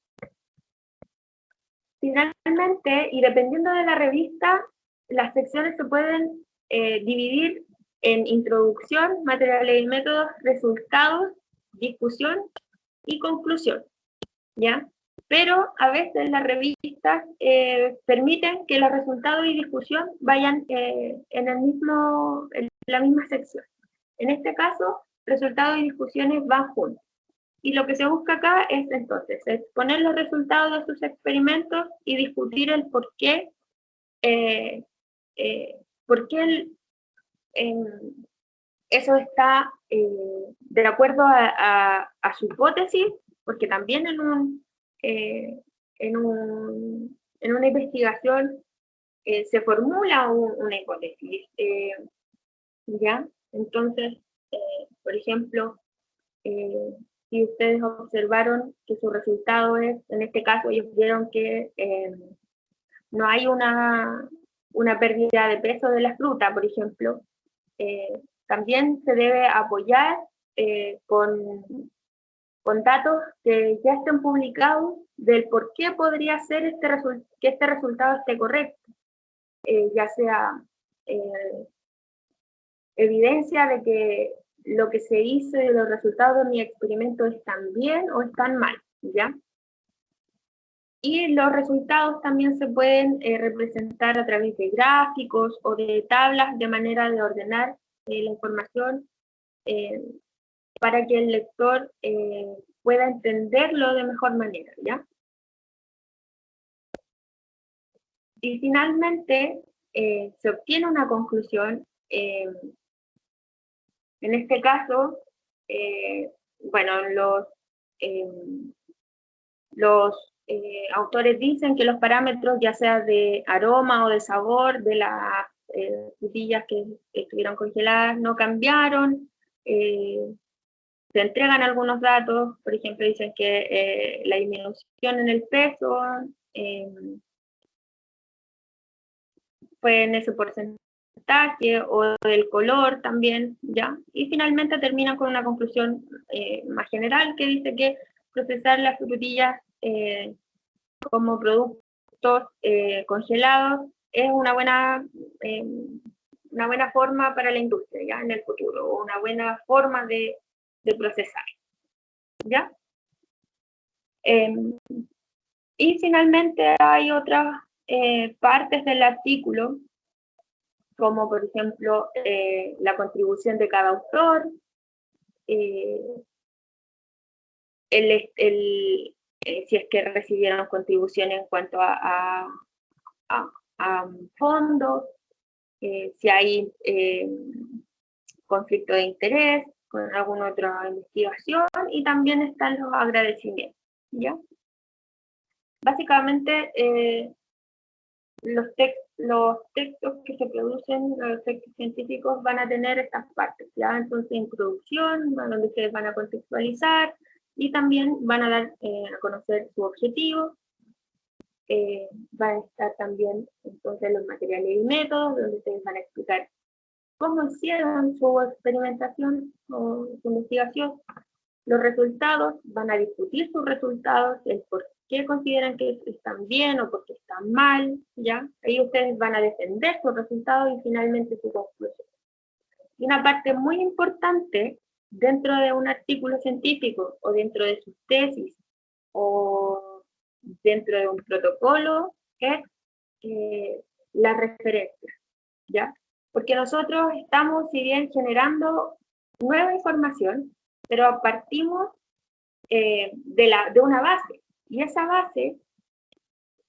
Finalmente, y dependiendo de la revista, las secciones se pueden dividir en introducción, materiales y métodos, resultados, discusión y conclusión, ¿ya? Pero a veces las revistas permiten que los resultados y discusión vayan en la misma sección. En este caso, resultados y discusiones van juntos. Y lo que se busca acá es entonces exponer los resultados de sus experimentos y discutir el por qué eso está de acuerdo a su hipótesis, porque también en una investigación se formula una hipótesis, ¿ya? Entonces, por ejemplo, Si ustedes observaron que su resultado es, en este caso ellos vieron que no hay una pérdida de peso de la fruta, por ejemplo, también se debe apoyar con datos que ya estén publicados del por qué podría ser que este resultado esté correcto, ya sea evidencia de que lo que se hizo y los resultados de mi experimento están bien o están mal, ¿ya? Y los resultados también se pueden representar a través de gráficos o de tablas de manera de ordenar la información para que el lector pueda entenderlo de mejor manera, ¿ya? Y finalmente se obtiene una conclusión. En este caso, bueno, los autores dicen que los parámetros, ya sea de aroma o de sabor de las frutillas que estuvieron congeladas, no cambiaron. Se entregan algunos datos, por ejemplo, dicen que la disminución en el peso fue en ese porcentaje, o del color también, ¿ya? Y finalmente terminan con una conclusión más general que dice que procesar las frutillas como productos congelados es una buena forma para la industria, ¿ya? En el futuro, una buena forma de procesar, ¿ya? Y finalmente hay otras partes del artículo, como por ejemplo la contribución de cada autor, si es que recibieron contribución en cuanto a fondos, si hay conflicto de interés con alguna otra investigación, y también están los agradecimientos, ¿ya? Básicamente, los textos que se producen, los textos científicos, van a tener estas partes, ¿ya? Entonces, introducción, donde ustedes van a contextualizar y también van a dar a conocer su objetivo. Van a estar también, entonces, los materiales y métodos, donde ustedes van a explicar cómo hicieron su experimentación o su investigación. Los resultados, van a discutir sus resultados, el por qué consideran que están bien o por qué están mal, ¿ya? Ahí ustedes van a defender sus resultados y finalmente su conclusión. Y una parte muy importante dentro de un artículo científico o dentro de sus tesis o dentro de un protocolo es la referencia, ¿ya? Porque nosotros estamos, si bien, generando nueva información, pero partimos de una base, y esa base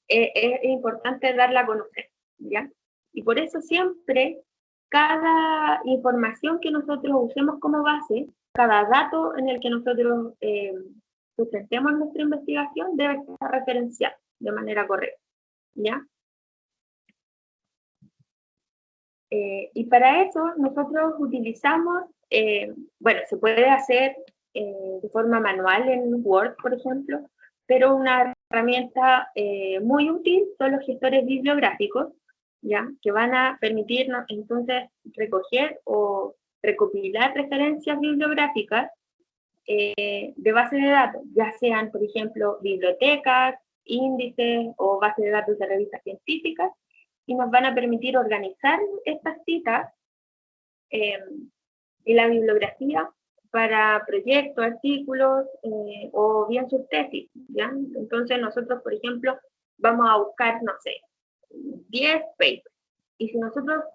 es importante darla a conocer, ¿ya? Y por eso siempre cada información que nosotros usemos como base, cada dato en el que nosotros sustentemos nuestra investigación debe estar referenciado de manera correcta, ¿ya? Y para eso nosotros utilizamos, bueno, se puede hacer de forma manual en Word, por ejemplo, pero una herramienta muy útil son los gestores bibliográficos, ¿ya? Que van a permitirnos entonces recoger o recopilar referencias bibliográficas de base de datos, ya sean, por ejemplo, bibliotecas, índices o bases de datos de revistas científicas, y nos van a permitir organizar estas citas y la bibliografía para proyectos, artículos o bien sus tesis, ¿ya? Entonces nosotros, por ejemplo, vamos a buscar, no sé, 10 papers, y si nosotros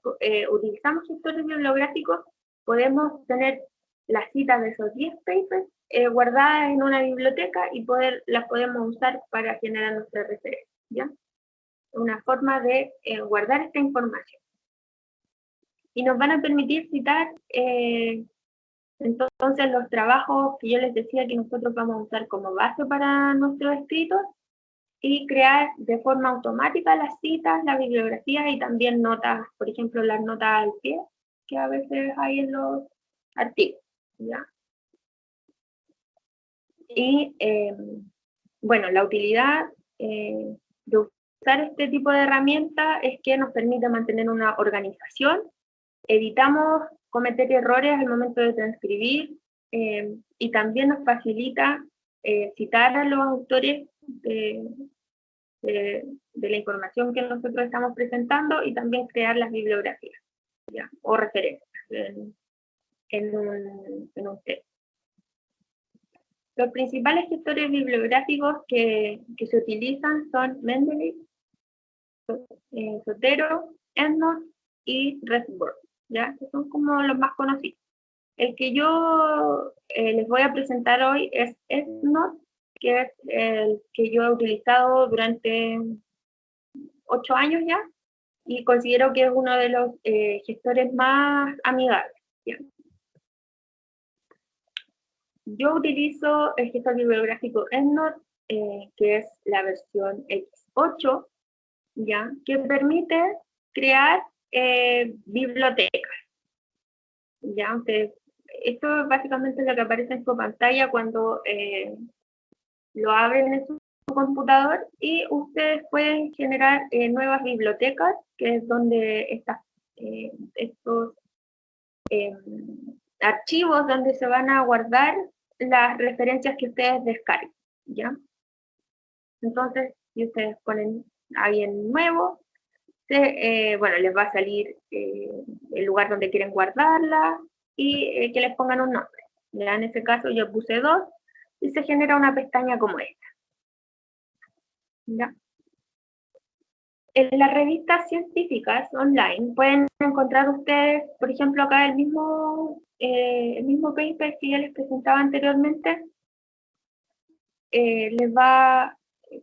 utilizamos gestores bibliográficos, podemos tener las citas de esos 10 papers guardadas en una biblioteca y las podemos usar para generar nuestra referencia, ¿ya? Una forma de guardar esta información. Y nos van a permitir citar entonces los trabajos que yo les decía que nosotros vamos a usar como base para nuestros escritos, y crear de forma automática las citas, las bibliografías y también notas, por ejemplo, las notas al pie que a veces hay en los artículos, ¿ya? Y bueno, la utilidad de usar este tipo de herramienta es que nos permite mantener una organización, evitamos cometer errores al momento de transcribir, y también nos facilita citar a los autores de la información que nosotros estamos presentando y también crear las bibliografías, ¿ya? O referencias en un texto. Los principales gestores bibliográficos que se utilizan son Mendeley, Zotero, EndNote y RedBird, ¿ya? Que son como los más conocidos. El que yo les voy a presentar hoy es EndNote, que es el que yo he utilizado durante 8 años ya, y considero que es uno de los gestores más amigables, ¿ya? Yo utilizo el gestor bibliográfico EndNote, que es la versión X8, ¿ya? Que permite crear bibliotecas, ¿ya? Esto es básicamente lo que aparece en su pantalla cuando lo abren en su computador, y ustedes pueden generar nuevas bibliotecas, que es donde estos archivos donde se van a guardar las referencias que ustedes descarguen, ¿ya? Entonces, si ustedes ponen ahí en nuevo, bueno, les va a salir el lugar donde quieren guardarla y que les pongan un nombre. Ya en este caso yo puse 2 y se genera una pestaña como esta, ¿ya? En las revistas científicas online pueden encontrar ustedes, por ejemplo, acá el mismo paper que ya les presentaba anteriormente,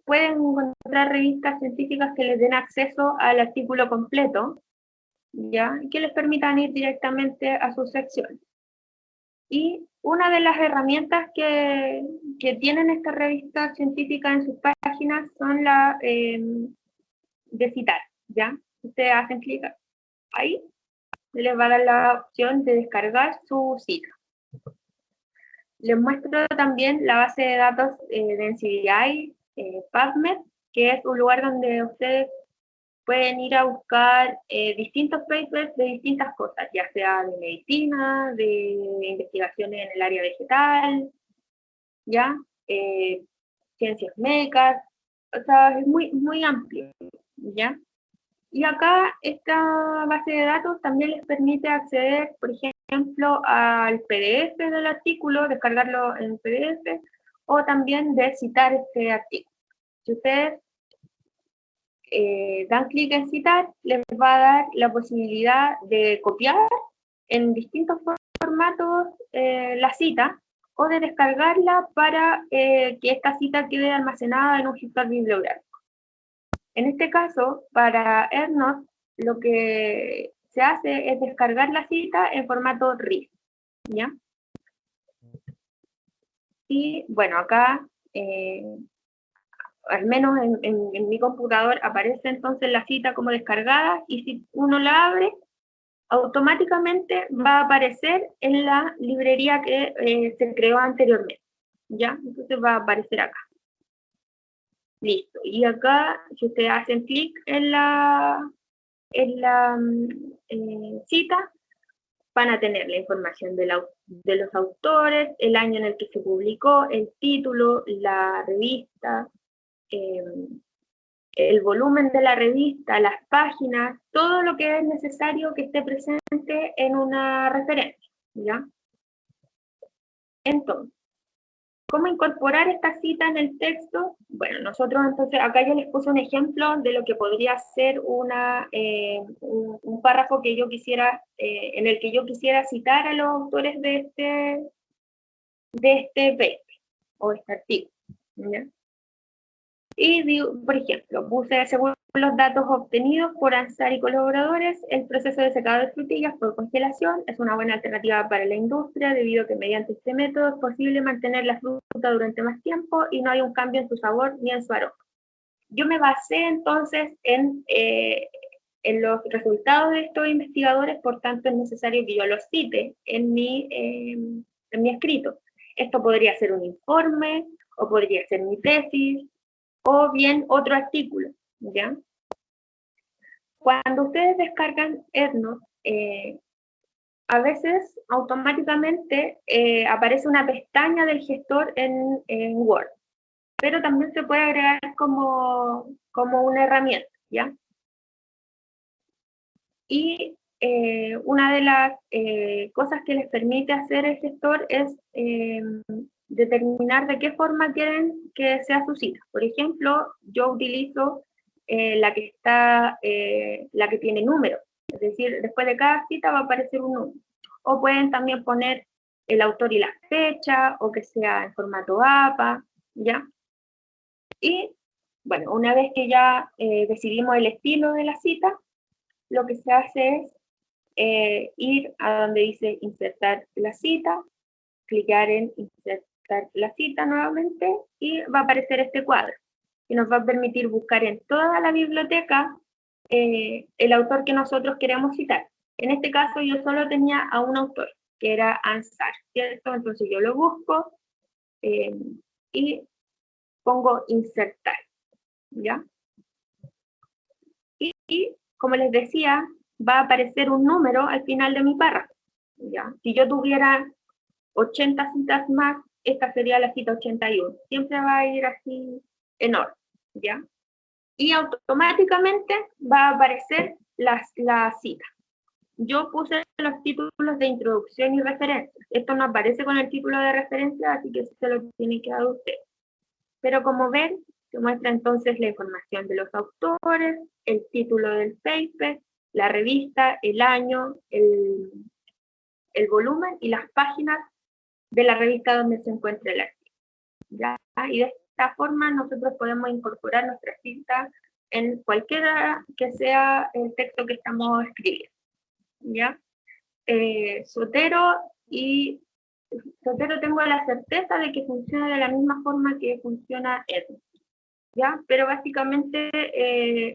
pueden encontrar revistas científicas que les den acceso al artículo completo, ¿ya? Y que les permitan ir directamente a su sección. Y una de las herramientas que tienen estas revistas científicas en sus páginas son la de citar, ¿ya? Ustedes hacen clic ahí, les va a dar la opción de descargar su cita. Les muestro también la base de datos de NCBI, PubMed, que es un lugar donde ustedes pueden ir a buscar distintos papers de distintas cosas, ya sea de medicina, de investigaciones en el área vegetal, ¿ya? Ciencias médicas, o sea, es muy, muy amplio, ¿ya? Y acá esta base de datos también les permite acceder, por ejemplo, al PDF del artículo, descargarlo en PDF, o también de citar este artículo. Si ustedes dan clic en citar, les va a dar la posibilidad de copiar en distintos formatos la cita, o de descargarla para que esta cita quede almacenada en un gestor bibliográfico. En este caso, para EndNote, lo que se hace es descargar la cita en formato RIF, ¿ya? Y bueno, acá, al menos en mi computador, aparece entonces la cita como descargada, y si uno la abre, automáticamente va a aparecer en la librería que se creó anteriormente, ¿ya? Entonces va a aparecer acá. Listo. Y acá, si ustedes hacen clic en la cita, van a tener la información de los autores, el año en el que se publicó, el título, la revista, el volumen de la revista, las páginas, todo lo que es necesario que esté presente en una referencia, ¿ya? Entonces, ¿cómo incorporar esta cita en el texto? Bueno, nosotros entonces, acá yo les puse un ejemplo de lo que podría ser un párrafo que yo quisiera, en el que yo quisiera citar a los autores de este paper o este artículo, ¿ya? Y digo, por ejemplo, puse, según los datos obtenidos por Ansar y colaboradores, el proceso de secado de frutillas por congelación es una buena alternativa para la industria, debido a que mediante este método es posible mantener la fruta durante más tiempo y no hay un cambio en su sabor ni en su aroma. Yo me basé entonces en los resultados de estos investigadores, por tanto es necesario que yo los cite en mi escrito. Esto podría ser un informe, o podría ser mi tesis, o bien otro artículo, ¿ya? Cuando ustedes descargan Ednote, a veces automáticamente aparece una pestaña del gestor en Word, pero también se puede agregar como una herramienta, ¿ya? Y una de las cosas que les permite hacer el gestor es determinar de qué forma quieren que sea su cita. Por ejemplo, yo utilizo la que tiene número, es decir, después de cada cita va a aparecer un número. O pueden también poner el autor y la fecha, o que sea en formato APA, ¿ya? Y bueno, una vez que ya decidimos el estilo de la cita, lo que se hace es ir a donde dice insertar la cita, clicar en insertar la cita nuevamente y va a aparecer este cuadro que nos va a permitir buscar en toda la biblioteca el autor que nosotros queremos citar. En este caso yo solo tenía a un autor, que era Ansar, ¿cierto? Entonces yo lo busco y pongo insertar, ¿ya? Y como les decía, va a aparecer un número al final de mi párrafo, ¿ya? Si yo tuviera 80 citas más, esta sería la cita 81. Siempre va a ir así en orden, ¿ya? Y automáticamente va a aparecer la cita. Yo puse los títulos de introducción y referencia. Esto no aparece con el título de referencia, así que se lo tiene que dar usted. Pero como ven, se muestra entonces la información de los autores, el título del paper, la revista, el año, el volumen y las páginas de la revista donde se encuentra el artículo, ¿ya? Y de esta forma nosotros podemos incorporar nuestra cita en cualquiera que sea el texto que estamos escribiendo, ¿ya? Sotero tengo la certeza de que funciona de la misma forma que funciona Ednote, ¿ya? Pero básicamente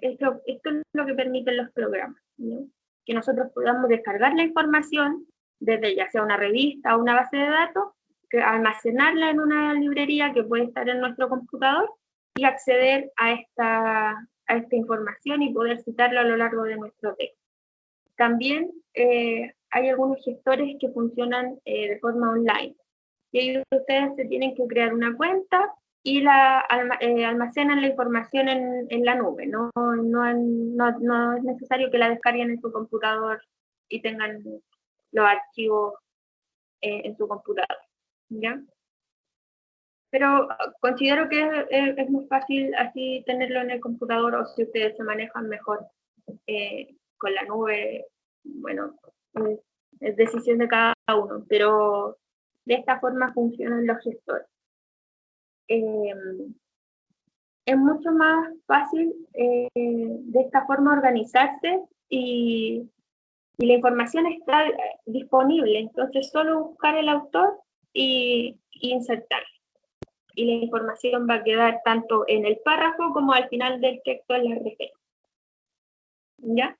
esto es lo que permiten los programas, ¿no? Que nosotros podamos descargar la información desde ya sea una revista o una base de datos, que almacenarla en una librería que puede estar en nuestro computador y acceder a esta información y poder citarla a lo largo de nuestro texto. También hay algunos gestores que funcionan de forma online. Y ahí ustedes se tienen que crear una cuenta y almacenan la información en la nube. No es necesario que la descarguen en su computador y tengan los archivos en su computador, ¿ya? Pero considero que es muy fácil así tenerlo en el computador, o si ustedes se manejan mejor con la nube, bueno, es decisión de cada uno, pero de esta forma funcionan los gestores. Es mucho más fácil de esta forma organizarse y la información está disponible, entonces solo buscar el autor y insertar. Y la información va a quedar tanto en el párrafo como al final del texto en la referencia. ¿Ya?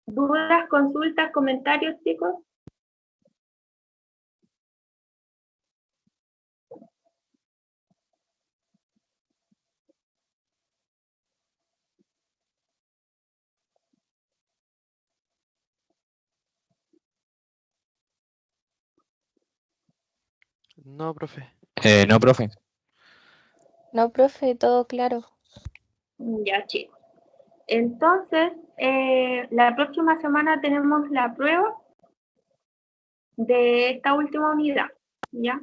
¿Dudas, consultas, comentarios, chicos? No, profe. No, profe. No, profe, todo claro. Ya, chicos. Entonces, la próxima semana tenemos la prueba de esta última unidad, ¿ya?